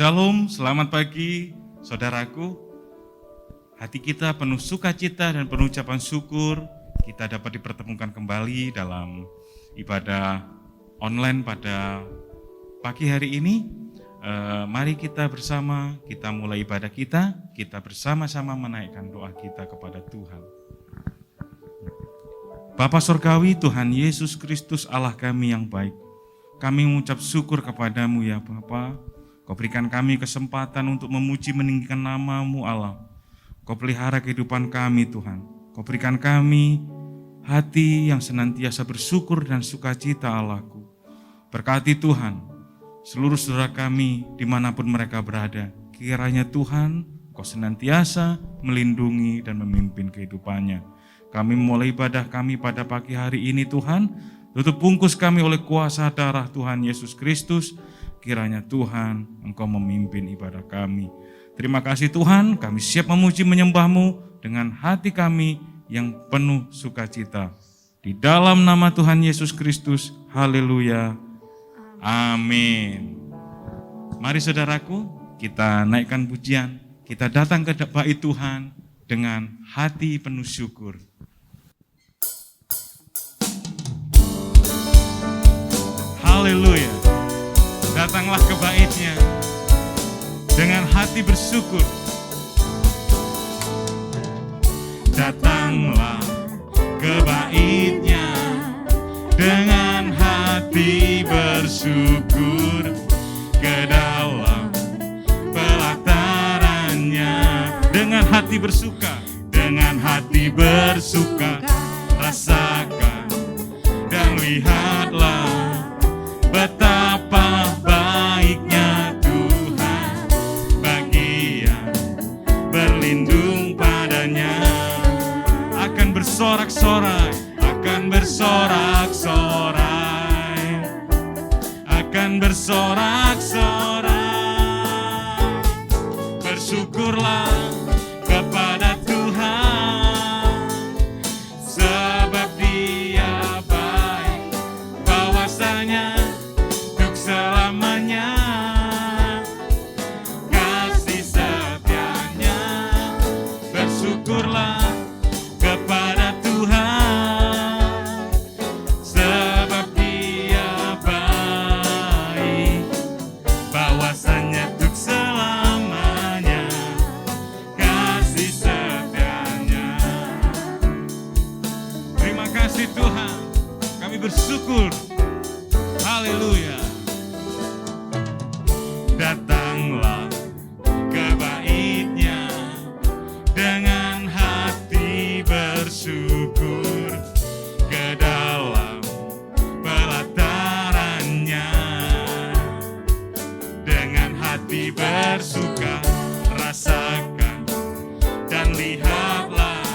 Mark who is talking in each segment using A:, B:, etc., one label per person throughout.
A: Shalom, selamat pagi saudaraku. Hati kita penuh sukacita dan penuh ucapan syukur kita dapat dipertemukan kembali dalam ibadah online pada pagi hari ini. Mari kita bersama, kita mulai ibadah kita bersama-sama menaikkan doa kita kepada Tuhan. Bapa Surgawi, Tuhan Yesus Kristus Allah kami yang baik, kami mengucap syukur kepadamu ya Bapa. Kau berikan kami kesempatan untuk memuji meninggikan nama-Mu Allah. Kau pelihara kehidupan kami Tuhan. Kau berikan kami hati yang senantiasa bersyukur dan sukacita Allahku. Berkati Tuhan seluruh saudara kami dimanapun mereka berada. Kiranya Tuhan Kau senantiasa melindungi dan memimpin kehidupannya. Kami memulai ibadah kami pada pagi hari ini Tuhan. Tutup bungkus kami oleh kuasa darah Tuhan Yesus Kristus. Kiranya Tuhan Engkau memimpin ibadah kami. Terima kasih Tuhan, kami siap memuji menyembah-Mu dengan hati kami yang penuh sukacita. Di dalam nama Tuhan Yesus Kristus, haleluya, amin. Mari saudaraku, kita naikkan pujian, kita datang ke bait Tuhan dengan hati penuh syukur. Haleluya. Datanglah ke bait-Nya dengan hati bersyukur. Datanglah ke bait-Nya dengan hati bersyukur, ke dalam pelataran-Nya dengan hati bersuka, dengan hati bersuka. Rasakan dan lihatlah betapa baiknya Tuhan bagi yang berlindung padanya. Akan bersorak-sorai, akan bersorak-sorai, akan bersorak-sorai. Bersyukurlah kepada Tuhan, sebab Dia baik, bahwasanya selamanya kasih setianya. Bersyukurlah kepada Tuhan, sebab Dia baik, bahwasanya untuk selamanya kasih setianya. Terima kasih Tuhan, kami bersyukur. Haleluya. Datanglah ke bait-Nya dengan hati bersyukur, ke dalam pelataran-Nya dengan hati bersuka. Rasakan dan lihatlah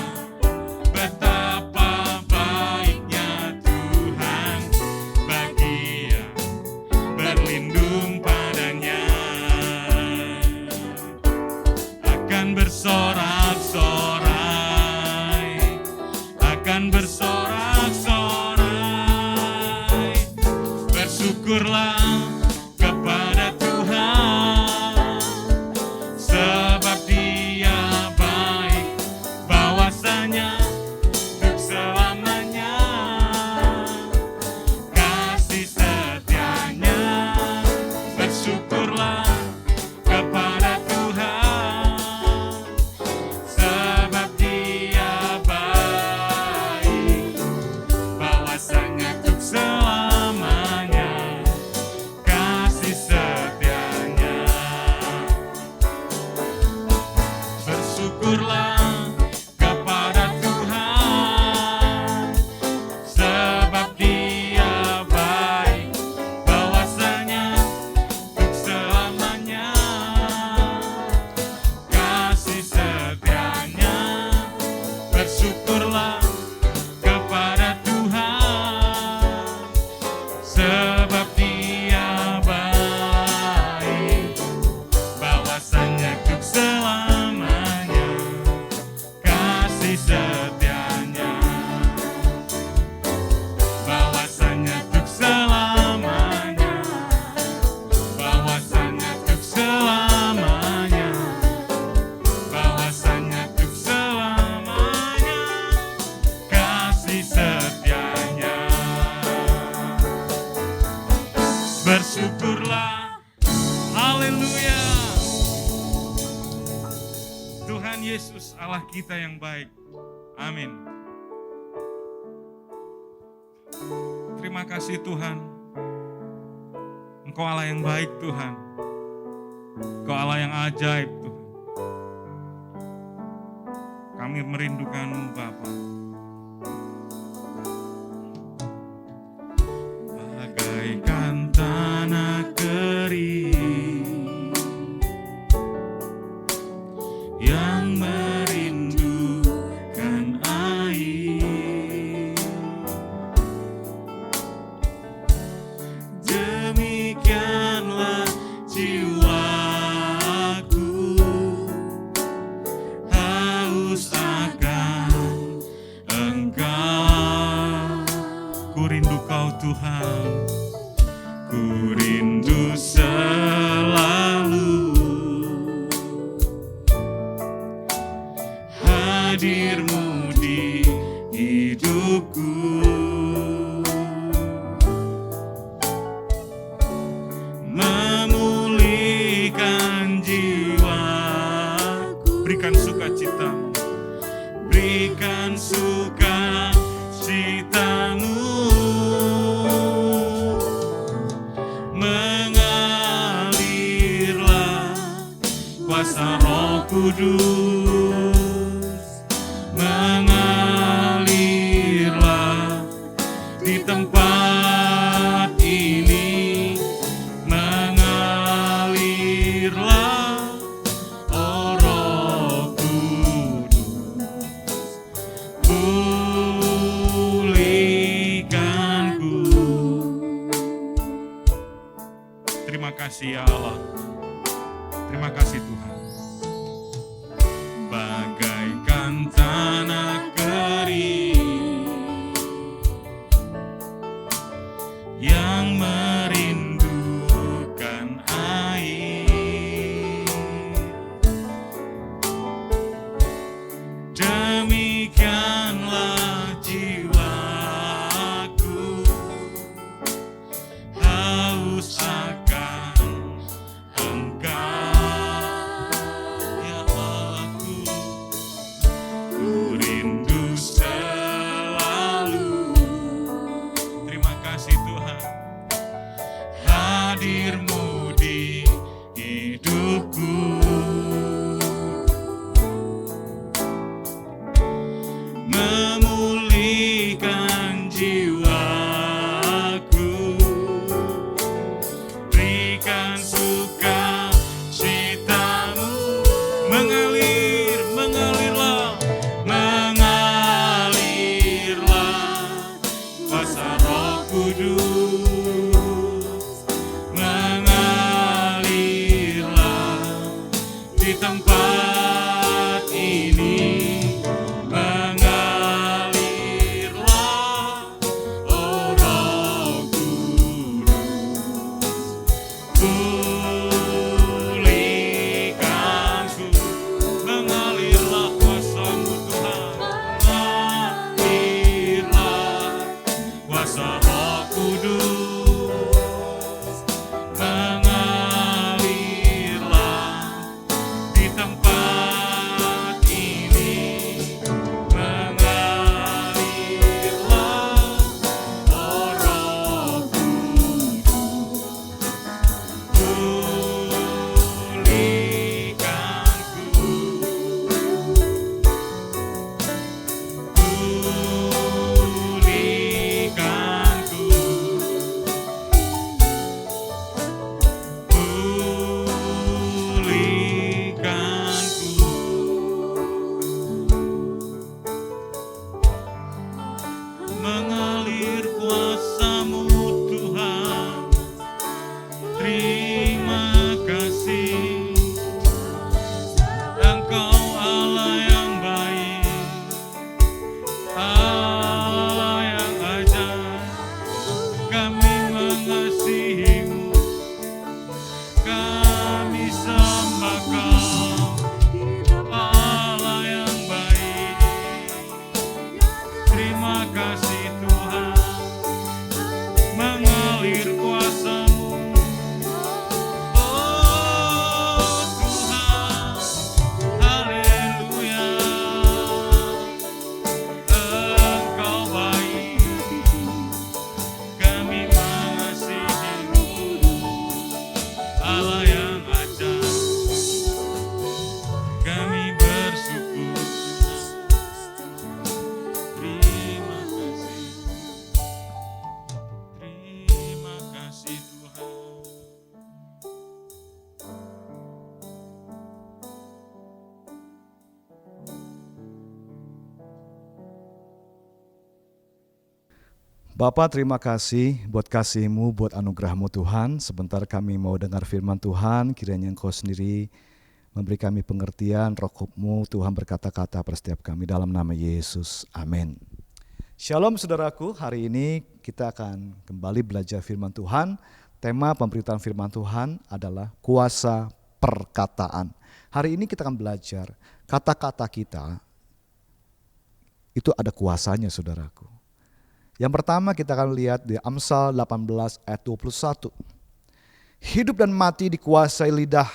A: betapa baiknya Tuhan bagi yang berlindung padanya. Akan bersorak-sorai, akan bersorak-sorai. Bersyukurlah kepada Tuhan, sebab Dia baik, bahwasanya untuk selamanya kasih setianya. Bersyukurlah kepada Tuhan, sebab Dia baik, bahwasanya untuk selamanya kasih setianya. Bersyukurlah kepada Tuhan, sebab Dia baik, bahwasanya untuk selamanya kasih setianya. Bersyukurlah kepada Tuhan, sebab Dia baik, bahwasanya untuk selamanya Tuhan Yesus Allah kita yang baik. Amin. Terima kasih Tuhan. Engkau Allah yang baik Tuhan. Engkau Allah yang ajaib Tuhan. Kami merindukan-Mu Bapa. Bagaikan tanah kering yang merindukan air, demikianlah jiwaku haus akan Engkau. Ku rindu Kau Tuhan, ku rindu selalu hadir-Mu di hidupku. Memulihkan jiwaku, berikan sukacita-Mu, berikan sukacita-Mu. Mengalirlah kuasa Roh Kudus, mengalirlah di tempat ini, mengalirlah, oh Roh Kudus, pulihkanku. Terima kasih ya Allah, terima kasih Tuhan. Bagaikan tanah kering yang merindukan air, demikianlah jiwaku haus akan
B: Bapa, terima kasih buat kasih-Mu, buat anugerah-Mu Tuhan. Sebentar kami mau dengar firman Tuhan, kiranya Engkau sendiri memberi kami pengertian, Roh Kudus-Mu Tuhan berkata-kata pada setiap kami dalam nama Yesus. Amin. Shalom saudaraku, hari ini kita akan kembali belajar firman Tuhan. Tema pemberitaan firman Tuhan adalah kuasa perkataan. Hari ini kita akan belajar kata-kata kita itu ada kuasanya saudaraku. Yang pertama kita akan lihat di Amsal 18 ayat 21. Hidup dan mati dikuasai lidah,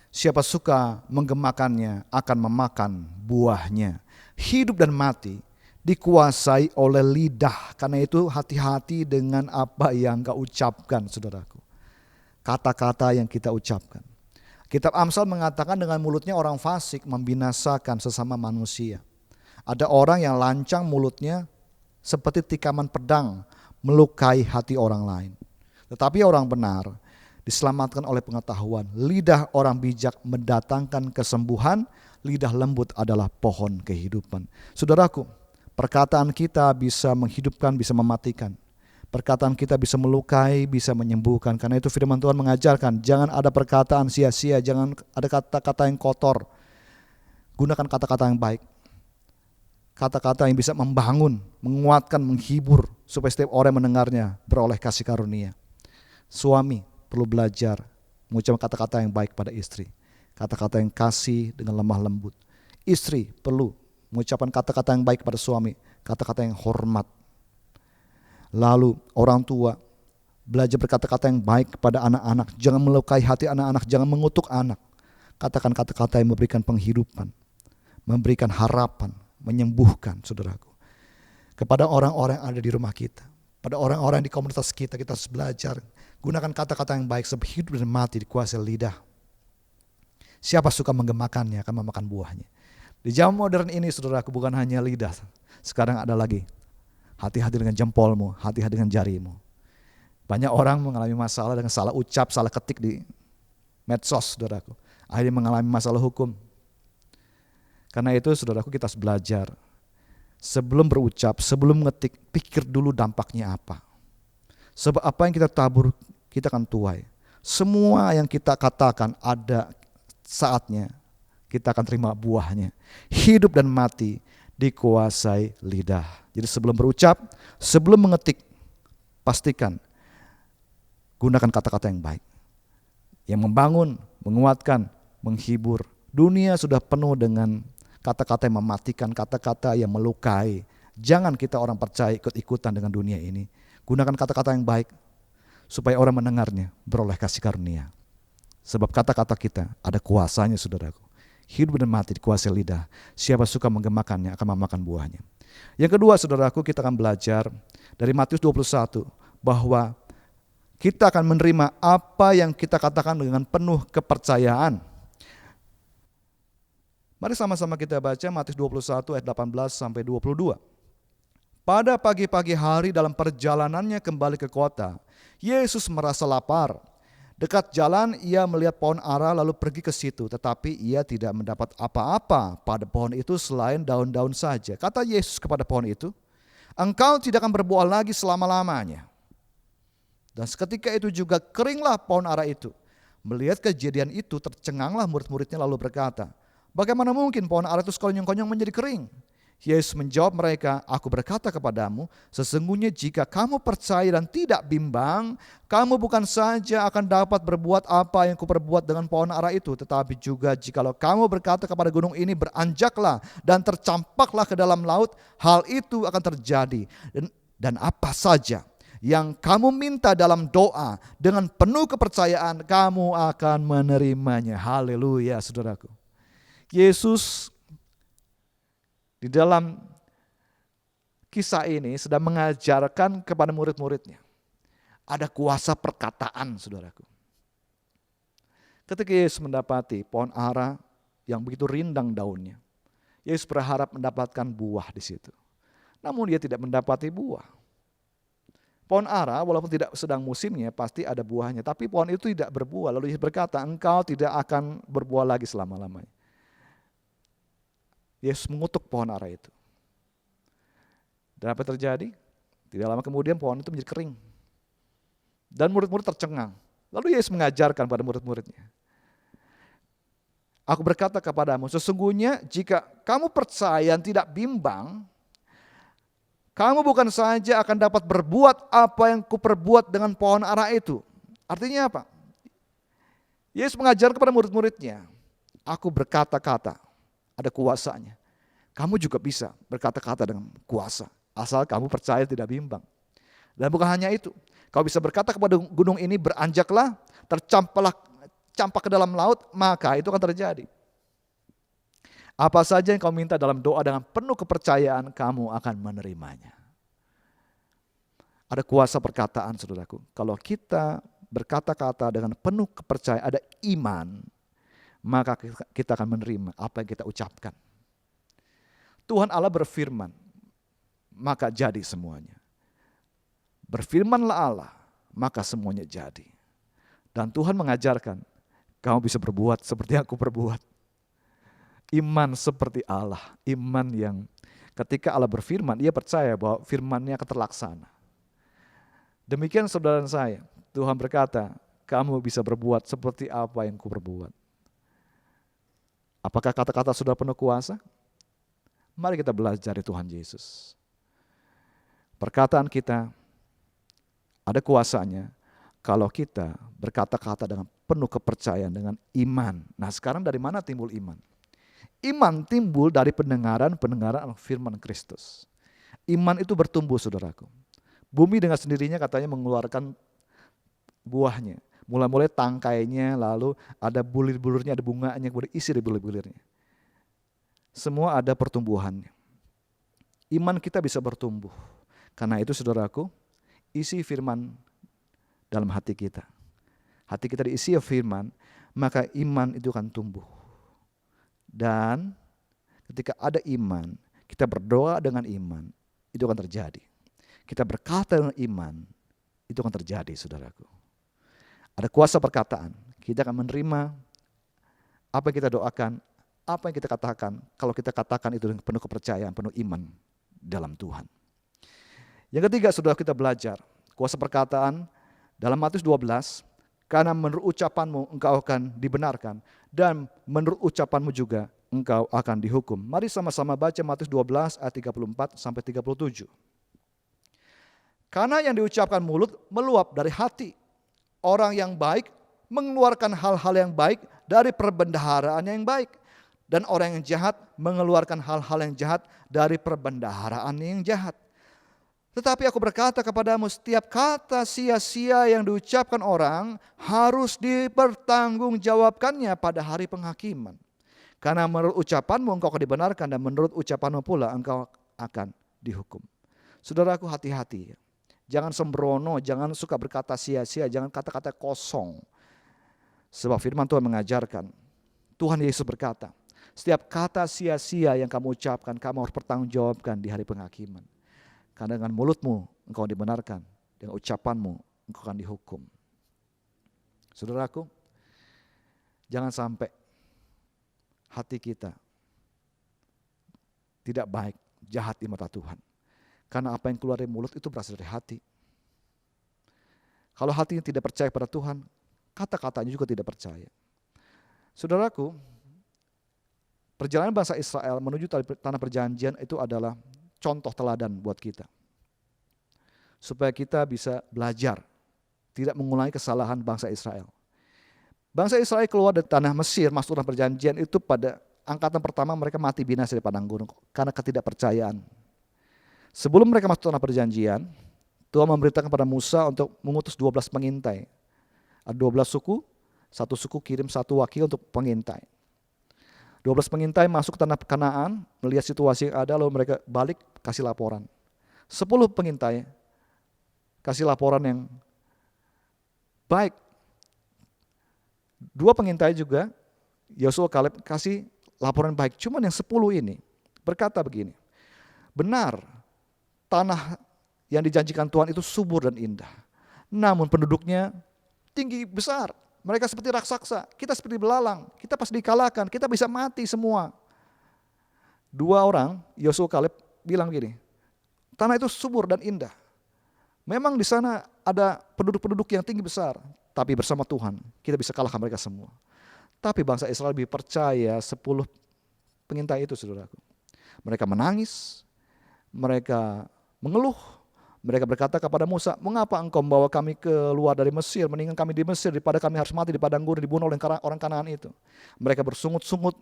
B: siapa suka menggemakannya akan memakan buahnya. Hidup dan mati dikuasai oleh lidah, karena itu hati-hati dengan apa yang kau ucapkan saudaraku. Kata-kata yang kita ucapkan. Kitab Amsal mengatakan dengan mulutnya orang fasik membinasakan sesama manusia. Ada orang yang lancang mulutnya seperti tikaman pedang melukai hati orang lain. Tetapi orang benar diselamatkan oleh pengetahuan. Lidah orang bijak mendatangkan kesembuhan, lidah lembut adalah pohon kehidupan. Saudaraku, perkataan kita bisa menghidupkan, bisa mematikan. Perkataan kita bisa melukai, bisa menyembuhkan. Karena itu firman Tuhan mengajarkan, jangan ada perkataan sia-sia, jangan ada kata-kata yang kotor. Gunakan kata-kata yang baik. Kata-kata yang bisa membangun, menguatkan, menghibur, supaya setiap orang yang mendengarnya beroleh kasih karunia. Suami perlu belajar mengucapkan kata-kata yang baik pada istri. Kata-kata yang kasih dengan lemah lembut. Istri perlu mengucapkan kata-kata yang baik pada suami. Kata-kata yang hormat. Lalu orang tua belajar berkata-kata yang baik kepada anak-anak. Jangan melukai hati anak-anak, jangan mengutuk anak. Katakan kata-kata yang memberikan penghidupan, memberikan harapan, menyembuhkan saudaraku. Kepada orang-orang yang ada di rumah kita, pada orang-orang di komunitas kita, kita harus belajar gunakan kata-kata yang baik, sebab hidup dan mati dikuasai lidah. Siapa suka menggemakannya akan memakan buahnya. Di zaman modern ini saudaraku, bukan hanya lidah, sekarang ada lagi hati-hati dengan jempolmu, hati-hati dengan jarimu. Banyak orang mengalami masalah dengan salah ucap, salah ketik di medsos saudaraku, akhirnya mengalami masalah hukum. Karena itu saudaraku, kita harus belajar. Sebelum berucap, sebelum ngetik, pikir dulu dampaknya apa. Sebab apa yang kita tabur, kita akan tuai. Semua yang kita katakan ada saatnya kita akan terima buahnya. Hidup dan mati dikuasai lidah. Jadi sebelum berucap, sebelum mengetik, pastikan gunakan kata-kata yang baik. Yang membangun, menguatkan, menghibur. Dunia sudah penuh dengan kata-kata yang mematikan, kata-kata yang melukai. Jangan kita orang percaya ikut-ikutan dengan dunia ini. Gunakan kata-kata yang baik supaya orang mendengarnya beroleh kasih karunia. Sebab kata-kata kita ada kuasanya saudaraku. Hidup dan mati dikuasai lidah. Siapa suka menggemakannya akan memakan buahnya. Yang kedua saudaraku, kita akan belajar dari Matius 21 bahwa kita akan menerima apa yang kita katakan dengan penuh kepercayaan. Mari sama-sama kita baca Matius 21 ayat 18 sampai 22. Pada pagi-pagi hari dalam perjalanannya kembali ke kota, Yesus merasa lapar. Dekat jalan ia melihat pohon ara lalu pergi ke situ, tetapi ia tidak mendapat apa-apa pada pohon itu selain daun-daun saja. Kata Yesus kepada pohon itu, engkau tidak akan berbuah lagi selama-lamanya. Dan seketika itu juga keringlah pohon ara itu. Melihat kejadian itu tercenganglah murid-muridnya lalu berkata, bagaimana mungkin pohon ara itu sekonyong-konyong menjadi kering? Yesus menjawab mereka, aku berkata kepadamu, sesungguhnya jika kamu percaya dan tidak bimbang, kamu bukan saja akan dapat berbuat apa yang kuperbuat dengan pohon ara itu, tetapi juga jikalau kamu berkata kepada gunung ini, beranjaklah dan tercampaklah ke dalam laut, hal itu akan terjadi. Dan apa saja yang kamu minta dalam doa dengan penuh kepercayaan, kamu akan menerimanya. Haleluya saudaraku. Yesus di dalam kisah ini sedang mengajarkan kepada murid-muridnya. Ada kuasa perkataan saudaraku. Ketika Yesus mendapati pohon ara yang begitu rindang daunnya, Yesus berharap mendapatkan buah di situ. Namun dia tidak mendapati buah. Pohon ara walaupun tidak sedang musimnya pasti ada buahnya. Tapi pohon itu tidak berbuah. Lalu Yesus berkata, engkau tidak akan berbuah lagi selama-lamanya. Yesus mengutuk pohon ara itu. Dan apa terjadi? Tidak lama kemudian pohon itu menjadi kering. Dan murid-murid tercengang. Lalu Yesus mengajarkan pada murid-muridnya. Aku berkata kepadamu, sesungguhnya jika kamu percaya dan tidak bimbang, kamu bukan saja akan dapat berbuat apa yang kuperbuat dengan pohon ara itu. Artinya apa? Yesus mengajar kepada murid-muridnya, aku berkata-kata, ada kuasanya. Kamu juga bisa berkata-kata dengan kuasa, asal kamu percaya tidak bimbang. Dan bukan hanya itu, kau bisa berkata kepada gunung ini, beranjaklah, campak ke dalam laut, maka itu akan terjadi. Apa saja yang kau minta dalam doa dengan penuh kepercayaan, kamu akan menerimanya. Ada kuasa perkataan, saudaraku. Kalau kita berkata-kata dengan penuh kepercayaan, ada iman, maka kita akan menerima apa yang kita ucapkan. Tuhan Allah berfirman, maka jadi semuanya. Berfirmanlah Allah, maka semuanya jadi. Dan Tuhan mengajarkan, kamu bisa berbuat seperti yang aku perbuat. Iman seperti Allah, iman yang ketika Allah berfirman, ia percaya bahwa firman-Nya akan terlaksana. Demikian saudara saya, Tuhan berkata, kamu bisa berbuat seperti apa yang kuperbuat. Apakah kata-kata sudah penuh kuasa? Mari kita belajar dari Tuhan Yesus. Perkataan kita ada kuasanya kalau kita berkata-kata dengan penuh kepercayaan, dengan iman. Nah sekarang dari mana timbul iman? Iman timbul dari pendengaran firman Kristus. Iman itu bertumbuh, saudaraku. Bumi dengan sendirinya katanya mengeluarkan buahnya. Mulai-mulai tangkainya, lalu ada bulir-bulirnya, ada bunganya, kemudian isi dari bulir-bulirnya. Semua ada pertumbuhannya. Iman kita bisa bertumbuh. Karena itu saudaraku, isi firman dalam hati kita. Hati kita diisi firman, maka iman itu akan tumbuh. Dan ketika ada iman, kita berdoa dengan iman, itu akan terjadi. Kita berkata dengan iman, itu akan terjadi, saudaraku. Ada kuasa perkataan, kita akan menerima apa yang kita doakan, apa yang kita katakan, kalau kita katakan itu dengan penuh kepercayaan, penuh iman dalam Tuhan. Yang ketiga, saudara, kita belajar kuasa perkataan dalam Matius 12, karena menurut ucapanmu engkau akan dibenarkan, dan menurut ucapanmu juga engkau akan dihukum. Mari sama-sama baca Matius 12 ayat 34 sampai 37. Karena yang diucapkan mulut meluap dari hati. Orang yang baik mengeluarkan hal-hal yang baik dari perbendaharaannya yang baik. Dan orang yang jahat mengeluarkan hal-hal yang jahat dari perbendaharaannya yang jahat. Tetapi aku berkata kepadamu, setiap kata sia-sia yang diucapkan orang harus dipertanggungjawabkannya pada hari penghakiman. Karena menurut ucapanmu engkau akan dibenarkan, dan menurut ucapanmu pula engkau akan dihukum. Saudaraku, hati-hati. Jangan sembrono, jangan suka berkata sia-sia, jangan kata-kata kosong. Sebab firman Tuhan mengajarkan, Tuhan Yesus berkata, setiap kata sia-sia yang kamu ucapkan, kamu harus bertanggungjawabkan di hari penghakiman. Karena dengan mulutmu engkau dibenarkan, dengan ucapanmu engkau akan dihukum. Saudaraku, jangan sampai hati kita tidak baik, jahat di mata Tuhan. Karena apa yang keluar dari mulut itu berasal dari hati. Kalau hatinya tidak percaya pada Tuhan, kata-katanya juga tidak percaya. Saudaraku, perjalanan bangsa Israel menuju tanah perjanjian itu adalah contoh teladan buat kita. Supaya kita bisa belajar, tidak mengulangi kesalahan bangsa Israel. Bangsa Israel keluar dari tanah Mesir, masuk tanah perjanjian itu pada angkatan pertama mereka mati binasa di padang gurun karena ketidakpercayaan. Sebelum mereka masuk tanah perjanjian, Tuhan memberitakan kepada Musa untuk mengutus 12 pengintai. Ada 12 suku, satu suku kirim satu wakil untuk pengintai. 12 pengintai masuk ke tanah Kanaan, melihat situasi yang ada, lalu mereka balik kasih laporan. 10 pengintai kasih laporan yang baik. 2 pengintai juga, Yosua Kaleb kasih laporan baik. Cuman yang 10 ini berkata begini, benar tanah yang dijanjikan Tuhan itu subur dan indah. Namun penduduknya tinggi besar. Mereka seperti raksasa, kita seperti belalang, kita pasti dikalahkan, kita bisa mati semua. 2 orang, Yosua Kaleb bilang gini, tanah itu subur dan indah. Memang di sana ada penduduk-penduduk yang tinggi besar, tapi bersama Tuhan kita bisa kalahkan mereka semua. Tapi bangsa Israel lebih percaya 10 pengintai itu, saudaraku. Mereka menangis, mereka mengeluh, mereka berkata kepada Musa, mengapa engkau membawa kami keluar dari Mesir, mendingan kami di Mesir daripada kami harus mati di padang gurun dibunuh oleh orang Kanaan itu. Mereka bersungut-sungut,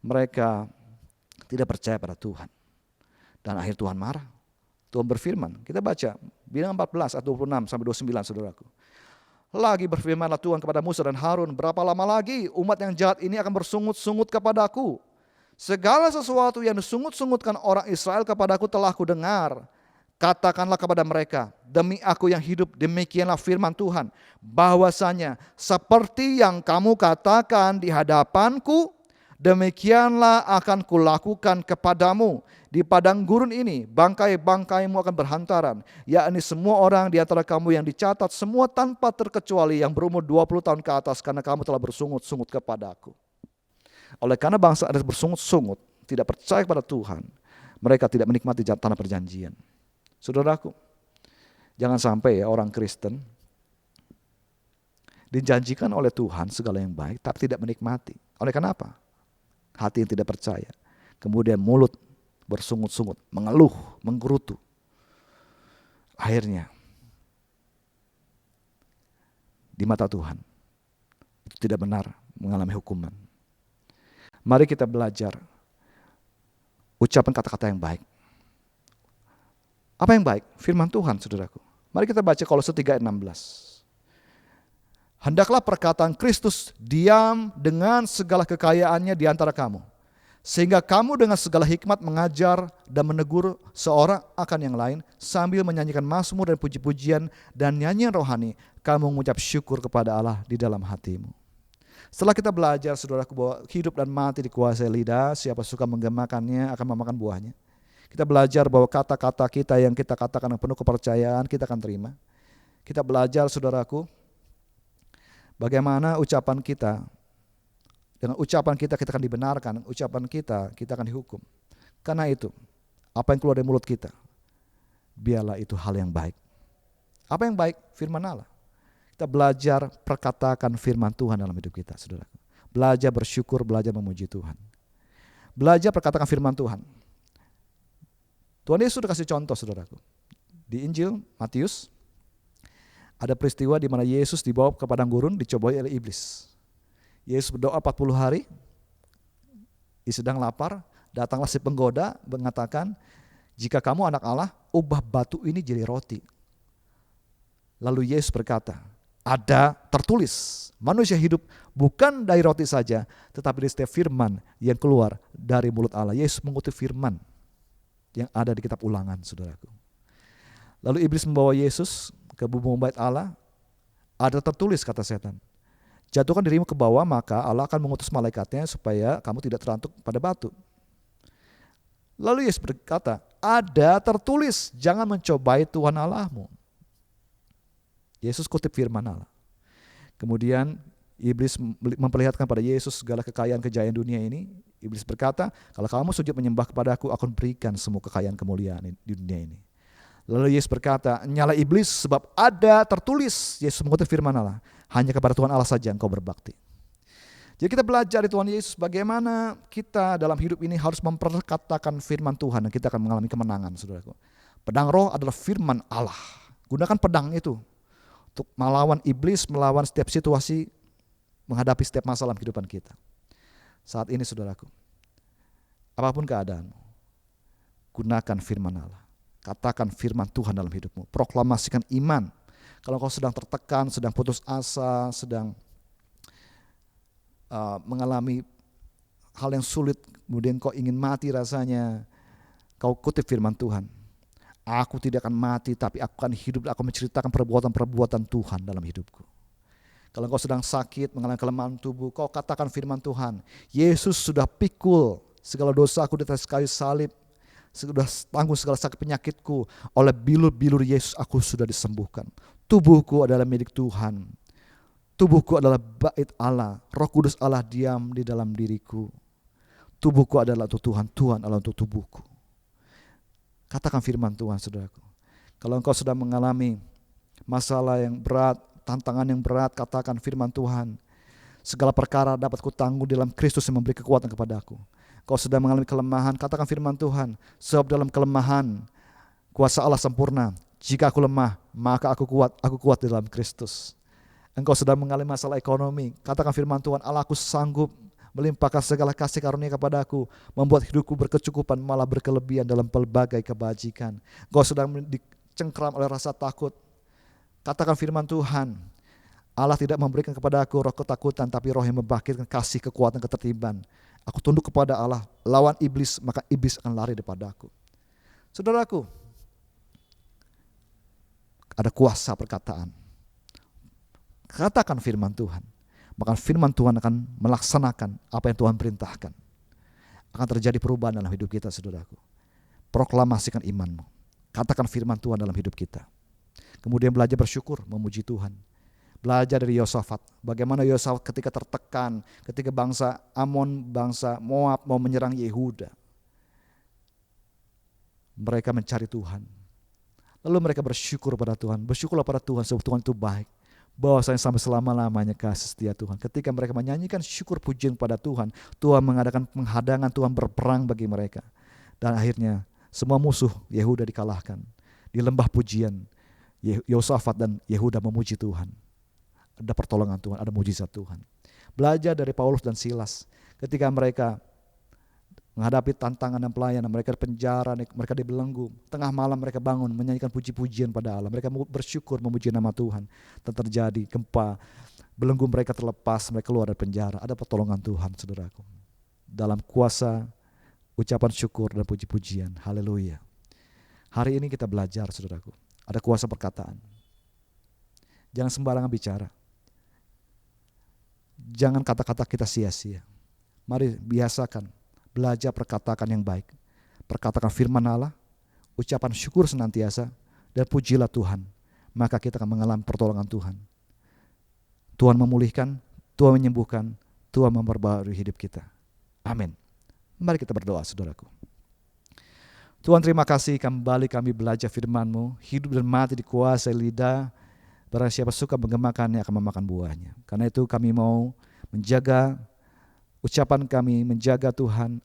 B: mereka tidak percaya pada Tuhan. Dan akhir Tuhan marah. Tuhan berfirman, kita baca Bilangan 14 ayat 26 sampai 29, saudaraku. Lagi berfirmanlah Tuhan kepada Musa dan Harun, berapa lama lagi umat yang jahat ini akan bersungut-sungut kepadaku? Segala sesuatu yang disungut-sungutkan orang Israel kepadaku telah kudengar. Katakanlah kepada mereka, demi aku yang hidup, demikianlah firman Tuhan, bahwasanya seperti yang kamu katakan di hadapanku, demikianlah akan kulakukan kepadamu. Di padang gurun ini bangkai-bangkaimu akan berhantaran, yakni semua orang di antara kamu yang dicatat, semua tanpa terkecuali yang berumur 20 tahun ke atas, karena kamu telah bersungut-sungut kepadaku. Oleh karena bangsa ada bersungut-sungut, tidak percaya kepada Tuhan, mereka tidak menikmati tanah perjanjian. Saudaraku, jangan sampai ya orang Kristen dijanjikan oleh Tuhan segala yang baik, tapi tidak menikmati. Oleh karena apa? Hati yang tidak percaya, kemudian mulut bersungut-sungut, mengeluh, menggerutu. Akhirnya di mata Tuhan itu tidak benar, mengalami hukuman. Mari kita belajar ucapan kata-kata yang baik. Apa yang baik? Firman Tuhan, saudaraku. Mari kita baca Kolose 3 ayat 16. Hendaklah perkataan Kristus diam dengan segala kekayaannya di antara kamu, sehingga kamu dengan segala hikmat mengajar dan menegur seorang akan yang lain, sambil menyanyikan mazmur dan puji-pujian dan nyanyian rohani, kamu mengucap syukur kepada Allah di dalam hatimu. Setelah kita belajar, saudaraku, bahwa hidup dan mati dikuasai lidah, siapa suka menggemakannya akan memakan buahnya. Kita belajar bahwa kata-kata kita yang kita katakan yang penuh kepercayaan, kita akan terima. Kita belajar, saudaraku, bagaimana ucapan kita, dengan ucapan kita akan dibenarkan, ucapan kita akan dihukum. Karena itu, apa yang keluar dari mulut kita, biarlah itu hal yang baik. Apa yang baik? Firman Allah. Kita belajar perkatakan firman Tuhan dalam hidup kita, saudara. Belajar bersyukur, belajar memuji Tuhan. Belajar perkatakan firman Tuhan. Tuhan Yesus sudah kasih contoh, saudaraku. Di Injil Matius, ada peristiwa di mana Yesus dibawa ke padang gurun, dicobai oleh iblis. Yesus berdoa 40 hari, sedang lapar, datanglah si penggoda mengatakan, jika kamu anak Allah, ubah batu ini jadi roti. Lalu Yesus berkata, ada tertulis, manusia hidup bukan dari roti saja, tetapi dari setiap firman yang keluar dari mulut Allah. Yesus mengutip firman yang ada di kitab Ulangan, saudaraku. Lalu iblis membawa Yesus ke bumi bait Allah, ada tertulis, kata setan, jatuhkan dirimu ke bawah, maka Allah akan mengutus malaikatnya supaya kamu tidak terantuk pada batu. Lalu Yesus berkata, ada tertulis, jangan mencobai Tuhan Allahmu. Yesus kutip firman Allah. Kemudian iblis memperlihatkan pada Yesus segala kekayaan kejayaan dunia ini. Iblis berkata, kalau kamu sujud menyembah kepadaku, aku berikan semua kekayaan kemuliaan di dunia ini. Lalu Yesus berkata, nyala iblis, sebab ada tertulis. Yesus mengutip firman Allah, hanya kepada Tuhan Allah saja engkau berbakti. Jadi kita belajar dari Tuhan Yesus bagaimana kita dalam hidup ini harus memperkatakan firman Tuhan dan kita akan mengalami kemenangan, saudaraku. Pedang roh adalah firman Allah. Gunakan pedang itu untuk melawan iblis, melawan setiap situasi, menghadapi setiap masalah kehidupan kita. Saat ini, saudaraku, apapun keadaanmu, gunakan firman Allah. Katakan firman Tuhan dalam hidupmu. Proklamasikan iman. Kalau kau sedang tertekan, sedang putus asa, sedang mengalami hal yang sulit, kemudian kau ingin mati rasanya, kau kutip firman Tuhan. Aku tidak akan mati, tapi aku akan hidup, aku menceritakan perbuatan-perbuatan Tuhan dalam hidupku. Kalau kau sedang sakit, mengalami kelemahan tubuh, kau katakan firman Tuhan. Yesus sudah pikul segala dosaku di atas kayu salib, sudah tanggung segala sakit penyakitku, oleh bilur-bilur Yesus aku sudah disembuhkan. Tubuhku adalah milik Tuhan. Tubuhku adalah bait Allah. Roh Kudus Allah diam di dalam diriku. Tubuhku adalah untuk Tuhan, Tuhan adalah untuk tubuhku. Katakan firman Tuhan, saudaraku. Kalau engkau sedang mengalami masalah yang berat, tantangan yang berat, katakan firman Tuhan. Segala perkara dapat kutanggung dalam Kristus yang memberi kekuatan kepadaku. Kau sedang mengalami kelemahan, katakan firman Tuhan. Sebab dalam kelemahan, kuasa Allah sempurna. Jika aku lemah, maka aku kuat di dalam Kristus. Engkau sedang mengalami masalah ekonomi, katakan firman Tuhan, Allah, aku sanggup melimpahkan segala kasih karunia kepadaku, membuat hidupku berkecukupan, malah berkelebihan dalam pelbagai kebajikan. Engkau sedang dicengkram oleh rasa takut, katakan firman Tuhan, Allah tidak memberikan kepada aku roh ketakutan, tapi roh yang membangkitkan kasih, kekuatan, ketertiban. Aku tunduk kepada Allah, lawan iblis, maka iblis akan lari daripada aku. Saudaraku, ada kuasa perkataan. Katakan firman Tuhan, maka firman Tuhan akan melaksanakan apa yang Tuhan perintahkan. Akan terjadi perubahan dalam hidup kita, saudaraku. Proklamasikan imanmu. Katakan firman Tuhan dalam hidup kita. Kemudian belajar bersyukur, memuji Tuhan. Belajar dari Yosafat, bagaimana Yosafat ketika tertekan, ketika bangsa Amon, bangsa Moab mau menyerang Yehuda. Mereka mencari Tuhan. Lalu mereka bersyukur pada Tuhan. Bersyukurlah pada Tuhan sebab Tuhan itu baik. Bahwasanya sampai selama-lamanya kasih setia Tuhan. Ketika mereka menyanyikan syukur pujian pada Tuhan, Tuhan mengadakan penghadangan, Tuhan berperang bagi mereka. Dan akhirnya semua musuh Yehuda dikalahkan. Di lembah pujian, Yosafat dan Yehuda memuji Tuhan. Ada pertolongan Tuhan, ada mujizat Tuhan. Belajar dari Paulus dan Silas. Ketika mereka menghadapi tantangan dan pelayanan, mereka di penjara, mereka dibelenggu. Tengah malam mereka bangun, menyanyikan puji-pujian pada Allah. Mereka bersyukur memuji nama Tuhan. Dan terjadi gempa, belenggu mereka terlepas, mereka keluar dari penjara. Ada pertolongan Tuhan, saudaraku. Dalam kuasa ucapan syukur dan puji-pujian. Haleluya. Hari ini kita belajar, saudaraku. Ada kuasa perkataan. Jangan sembarangan bicara. Jangan kata-kata kita sia-sia. Mari biasakan belajar perkataan yang baik. Perkatakan firman Allah, ucapan syukur senantiasa, dan pujilah Tuhan. Maka kita akan mengalami pertolongan Tuhan. Tuhan memulihkan, Tuhan menyembuhkan, Tuhan memperbarui hidup kita. Amin. Mari kita berdoa, saudaraku. Tuhan, terima kasih kembali kami belajar firman-Mu. Hidup dan mati dikuasai lidah. Barang siapa suka menggemakannya akan memakan buahnya. Karena itu kami mau menjaga ucapan kami, menjaga Tuhan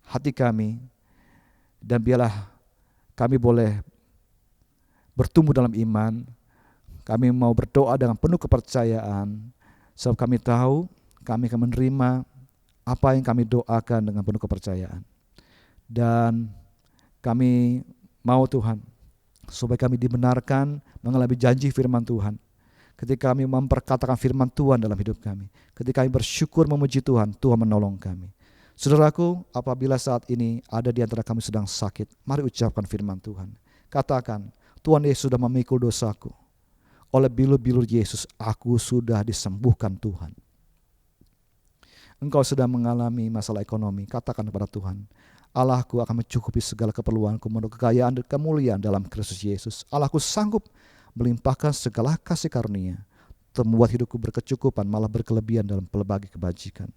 B: hati kami. Dan biarlah kami boleh bertumbuh dalam iman. Kami mau berdoa dengan penuh kepercayaan. Sebab kami tahu kami akan menerima apa yang kami doakan dengan penuh kepercayaan. Dan kami mau Tuhan, supaya kami dibenarkan mengalami janji firman Tuhan. Ketika kami memperkatakan firman Tuhan dalam hidup kami. Ketika kami bersyukur memuji Tuhan, Tuhan menolong kami. Saudaraku, apabila saat ini ada di antara kami sedang sakit, mari ucapkan firman Tuhan. Katakan, Tuhan Yesus sudah memikul dosaku. Oleh bilur-bilur Yesus, aku sudah disembuhkan Tuhan. Engkau sedang mengalami masalah ekonomi, katakan kepada Tuhan, Allahku akan mencukupi segala keperluanku menurut kekayaan dan kemuliaan dalam Kristus Yesus. Allahku sanggup melimpahkan segala kasih karunia untuk membuat hidupku berkecukupan, malah berkelebihan dalam pelbagai kebajikan.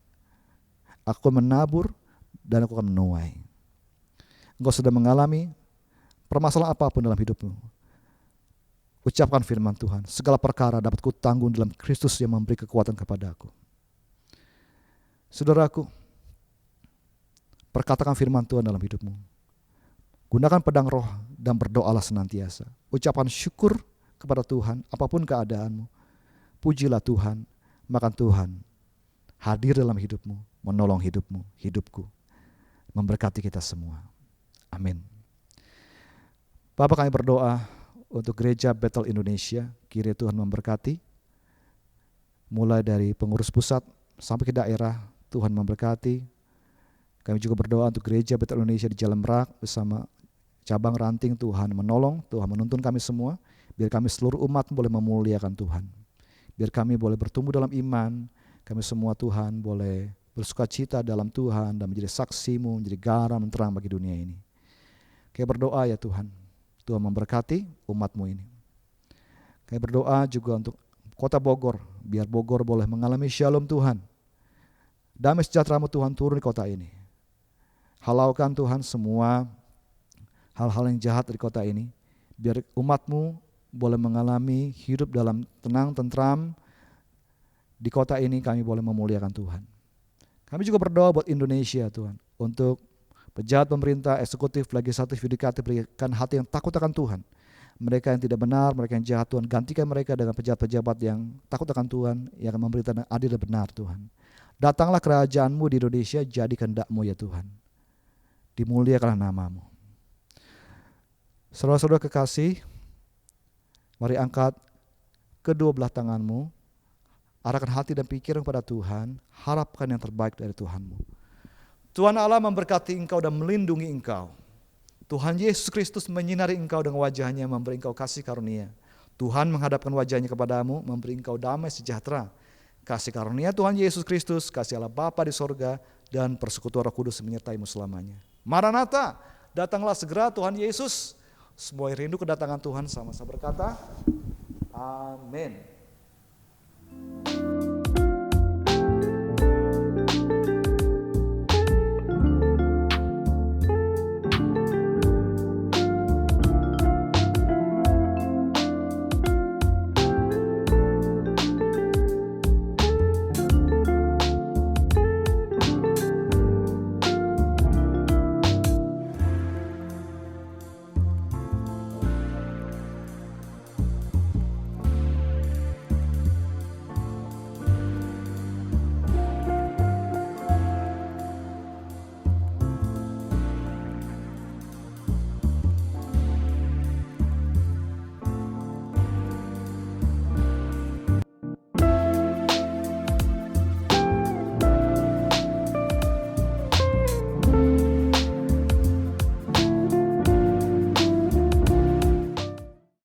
B: Aku menabur dan aku akan menuai. Engkau sudah mengalami permasalahan apapun dalam hidupmu, ucapkan firman Tuhan. Segala perkara dapat kutanggung dalam Kristus yang memberi kekuatan kepadaku. Saudaraku, perkatakan firman Tuhan dalam hidupmu. Gunakan pedang roh dan berdoalah senantiasa. Ucapan syukur kepada Tuhan, apapun keadaanmu. Pujilah Tuhan, maka Tuhan hadir dalam hidupmu, menolong hidupmu, hidupku, memberkati kita semua. Amin. Bapak, kami berdoa untuk Gereja Bethel Indonesia, kiranya Tuhan memberkati. Mulai dari pengurus pusat sampai ke daerah, Tuhan memberkati. Kami juga berdoa untuk Gereja Bethel Indonesia di Jalan Merak bersama cabang ranting. Tuhan menolong, Tuhan menuntun kami semua, biar kami seluruh umat boleh memuliakan Tuhan. Biar kami boleh bertumbuh dalam iman, kami semua Tuhan boleh bersukacita dalam Tuhan dan menjadi saksi-Mu, menjadi garam dan terang bagi dunia ini. Kami berdoa ya Tuhan, Tuhan memberkati umat-Mu ini. Kami berdoa juga untuk kota Bogor, biar Bogor boleh mengalami shalom Tuhan. Damai sejahtera-Mu Tuhan turun di kota ini. Halaukan Tuhan semua hal-hal yang jahat dari kota ini. Biar umat-Mu boleh mengalami hidup dalam tenang, tentram. Di kota ini kami boleh memuliakan Tuhan. Kami juga berdoa buat Indonesia Tuhan. Untuk pejabat pemerintah, eksekutif, legislatif, yudikatif, berikan hati yang takut akan Tuhan. Mereka yang tidak benar, mereka yang jahat Tuhan, gantikan mereka dengan pejabat-pejabat yang takut akan Tuhan, yang memberitakan adil dan benar Tuhan. Datanglah kerajaan-Mu di Indonesia, jadi kehendak-Mu ya Tuhan. Dimuliakanlah nama-Mu. Saudara-saudara kekasih, mari angkat kedua belah tangan-Mu, arahkan hati dan pikiran kepada Tuhan, harapkan yang terbaik dari Tuhan-Mu. Tuhan Allah memberkati engkau dan melindungi engkau. Tuhan Yesus Kristus menyinari engkau dengan wajahnya, memberi engkau kasih karunia. Tuhan menghadapkan wajahnya kepadamu, memberi engkau damai sejahtera. Kasih karunia Tuhan Yesus Kristus, kasih Allah Bapa di sorga, dan persekutuan Roh Kudus menyertai-mu selamanya. Maranatha, datanglah segera Tuhan Yesus. Semua yang rindu kedatangan Tuhan sama-sama berkata, amin.